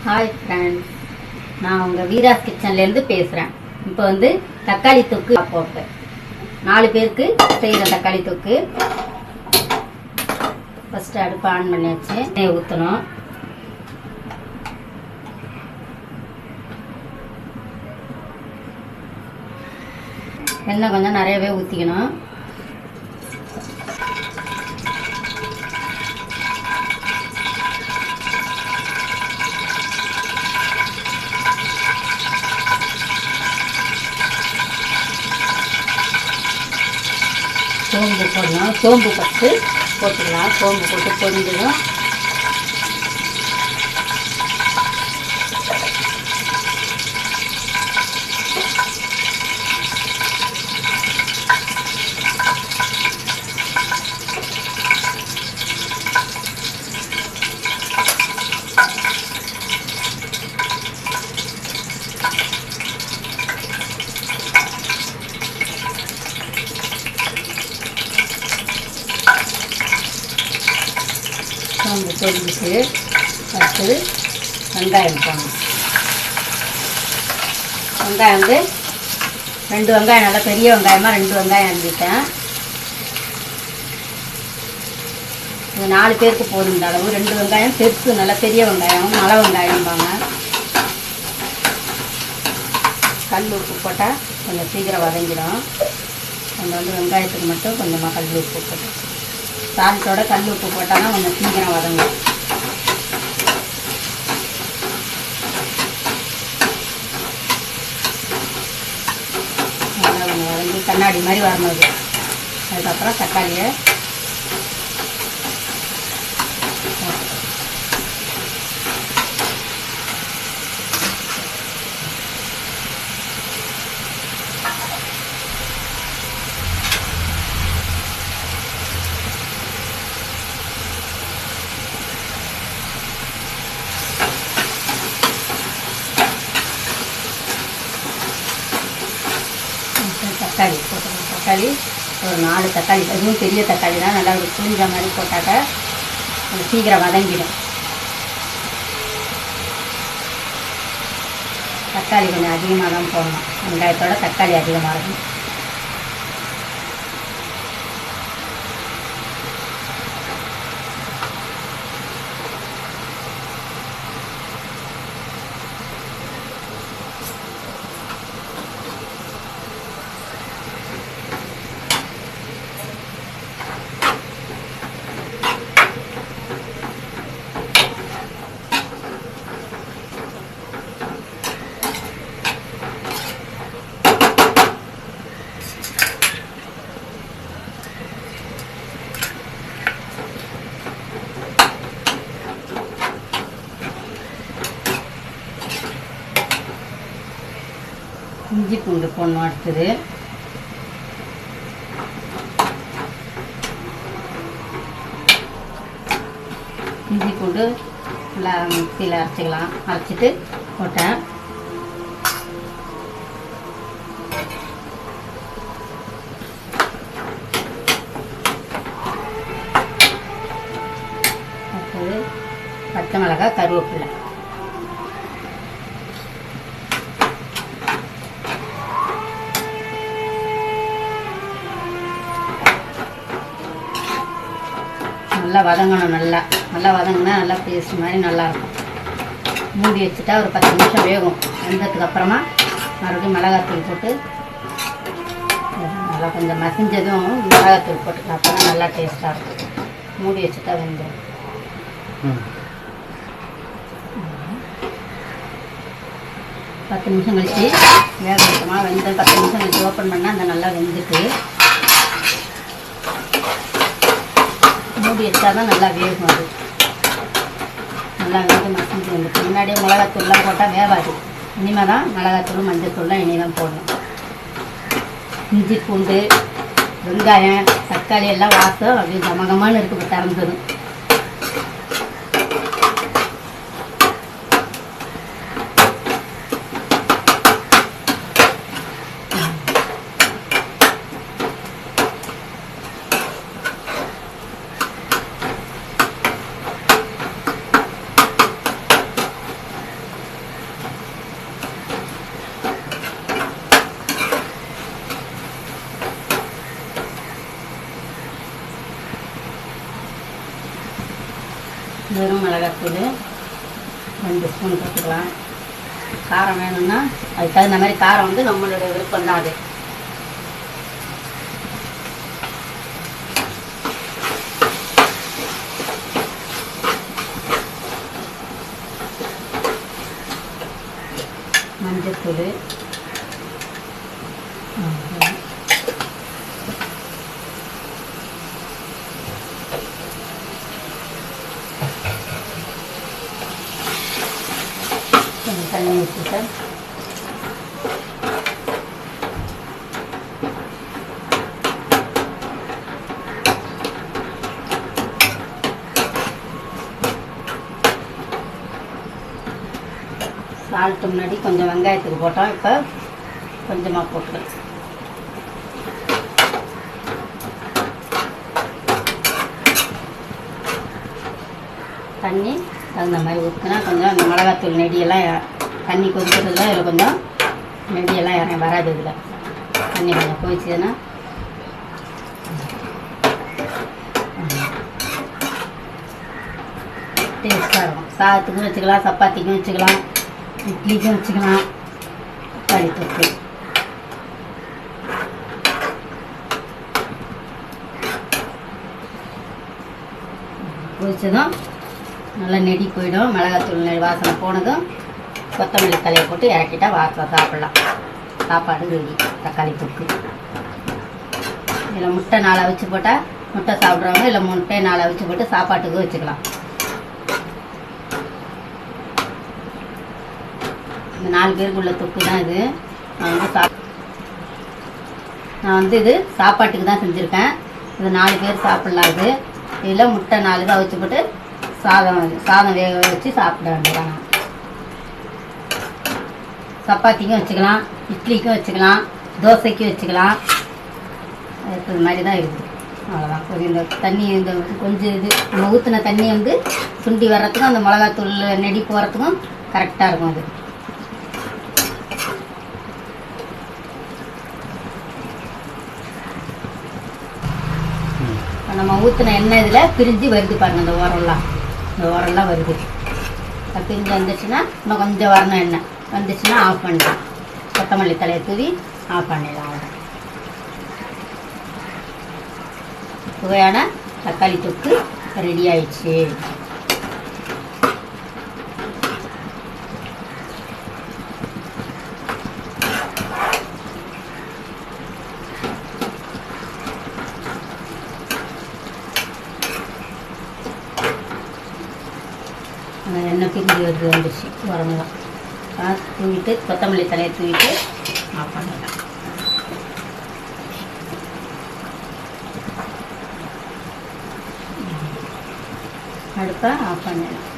Hi friends, நான் உங்கள் வீராஸ் கிச்சன்லேருந்து பேசுகிறேன். இப்போ வந்து தக்காளி தொக்கு போட்டேன். 4 பேருக்கு செய்கிற தக்காளி தொக்கு. ஃபஸ்ட்டு அடுப்பு ஆன் பண்ணியாச்சு. எண்ணெய் ஊற்றணும். எண்ணெய் கொஞ்சம் நிறையவே ஊற்றிக்கணும். சோம்பு போடணும். சோம்பு ஃபஸ்ட்டு போட்டுக்கலாம். சோம்பு போட்டு பொரிஞ்சிடும். சோம்பு பொரிஞ்சிட்டு அடுத்தது வெங்காயம் போடணும். வெங்காயம் வந்து 2 வெங்காயம், நல்லா பெரிய வெங்காயமாக 2 வெங்காயம் அரிஞ்சிட்டேன். இது 4 பேருக்கு போதும். இந்த அளவு 2 வெங்காயம் பெருசு, நல்லா பெரிய வெங்காயம், மலை வெங்காயம்பாங்க. கல் உப்பு போட்டால் கொஞ்சம் சீக்கிரம் வதங்கிடும். கொஞ்சம் வந்து வெங்காயத்துக்கு மட்டும் கொஞ்சமாக கல் உப்பு போட்டு, சால்ட்டோட கல் உப்பு போட்டால் தான் கொஞ்சம் சீக்கிரம் வதங்கும். நல்லா கொஞ்சம் வதங்கி கண்ணாடி மாதிரி வரணும். அதுக்கப்புறம் தக்காளியை தக்காளி போட்டுக்கணும். தக்காளி ஒரு 4 தக்காளி, அதுவும் பெரிய தக்காளி தான். நல்லா ஒரு புளிஞ்ச மாதிரி போட்டாக்க கொஞ்சம் சீக்கிரம் வதங்கிடும். தக்காளி கொஞ்சம் அதிகமாக தான் போடணும். வெங்காயத்தோட தக்காளி அதிகமாக இருக்கும். இஞ்சி பூண்டு போடணும். அடுத்தது இஞ்சி பூண்டு நல்லா மிக்சியில் அரைச்சிக்கலாம். அரைச்சிட்டு போட்டேன். அடுத்தது பச்சை மிளகாய், கருவேப்பிலை. நல்லா வதங்கணும். நல்லா வதங்கினா நல்லா பேஸ்ட் மாதிரி நல்லாயிருக்கும். மூடி வச்சுட்டா ஒரு 10 நிமிஷம் வேகும். வெந்ததுக்கு அப்புறமா மறுபடியும் மிளகாத்தூள் போட்டு நல்லா கொஞ்சம் மசிஞ்சதும் மிளகாத்தூள் போட்டுக்கலாம். அப்போ தான் நல்லா டேஸ்ட்டாக இருக்கும். மூடி வச்சுட்டா வெந்துடும். 10 நிமிஷம் கழிச்சு வேக வைக்கமா. வெந்த 10 நிமிஷம் கழிச்சு ஓப்பன் பண்ணால் அந்த நல்லா வெந்துட்டு மூடி வச்சா தான் நல்லா வேகும். அது நல்லா வந்து மசிஞ்சு வந்துட்டு முன்னாடியே மிளகாத்தூள்லாம் போட்டால் வேகாது. இனிமேல் தான் மிளகாத்தூள், மஞ்சத்தூள்லாம் இனி தான் போடணும். இஞ்சி பூண்டு, வெங்காயம், தக்காளி எல்லாம் வாசம் அப்படியே கமகமான்னு இருக்குது. திறந்ததும் வெறும் மிளகாத்தூள் 2 ஸ்பூன் போட்டுக்கலாம். காரம் வேணும்னா அதுக்கு தகுந்த மாதிரி காரம் வந்து நம்மளோட விருப்பம் தான். அது மஞ்சத்தூள், தண்ணி ஊற்றிட்டு சால்ட்டு முன்னாடி கொஞ்சம் வெங்காயத்துக்கு போட்டோம். இப்போ கொஞ்சமாக போட்டுக்கலாம். தண்ணி தகுந்த மாதிரி ஊற்றினா கொஞ்சம் அந்த மிளகாத்தூள் நெடியெல்லாம் தண்ணி கொதிக்கிறதுல இதில் கொஞ்சம் நெடியெல்லாம் இறங்கி வராது. இதில் தண்ணி கொஞ்சம் கொதிச்சதுன்னா டேஸ்ட்டாக இருக்கும். சாதத்துக்கும் வச்சுக்கலாம், சப்பாத்திக்கும் வச்சுக்கலாம், இட்லிக்கும் வச்சுக்கலாம். தக்காளி தொக்கு கொதிச்சதும் நல்லா நெடி போயிடும். மிளகாத்தூள் வாசனை போனதும் கொத்தமல்லி தலையை போட்டு இறக்கிட்டா வாசனை சாப்பிட்லாம். சாப்பாடு ரெடி. தக்காளி தொக்கு. இதில் முட்டை 4 அவிச்சு போட்டால் முட்டை சாப்பிட்றவங்க இல்லை முட்டை 4 அவிச்சு போட்டு சாப்பாட்டுக்கு வச்சுக்கலாம். இந்த 4 பேருக்குள்ள தொக்கு தான் இது. நான் வந்து இது சாப்பாட்டுக்கு தான் செஞ்சுருக்கேன். இது 4 பேர் சாப்பிட்லாம். இது இதில் முட்டை 4 தான் அவிச்சு போட்டு சாதம் வேக வச்சு சாப்பிட வேண்டியதான். சப்பாத்திக்கும் வச்சுக்கலாம், இட்லிக்கும் வச்சுக்கலாம், தோசைக்கும் வச்சுக்கலாம். இது மாதிரி தான் இருக்குது. அவ்வளோதான். ஒரு இந்த தண்ணி இந்த கொஞ்சம் இது நம்ம ஊற்றின தண்ணி வந்து சுண்டி வர்றதுக்கும் அந்த மிளகாத்தூள் நெடி போகிறதுக்கும் கரெக்டாக இருக்கும். அது நம்ம ஊற்றின எண்ணெய் இதில் பிரிஞ்சு வருது பாருங்கள். இந்த ஓரெல்லாம் வருது. அது பிரிஞ்சு வந்துச்சுன்னா இன்னும் கொஞ்சம் வரணும். எண்ணெய் வந்துச்சுன்னா ஆஃப் பண்ணிடலாம். கொத்தமல்லி தலையை தூவி ஆஃப் பண்ணிடலாம். அவ்வளோ சுவையான தக்காளி தொக்கு ரெடி ஆயிடுச்சு. எண்ணெய் பிரிஞ்சு வந்துடுச்சு. உரமெல்லாம் தூவிட்டு கொத்தமல்லி தலையை தூவிட்டு ஆஃப் பண்ணிடலாம். அடுப்பை ஆஃப் பண்ணிடலாம்.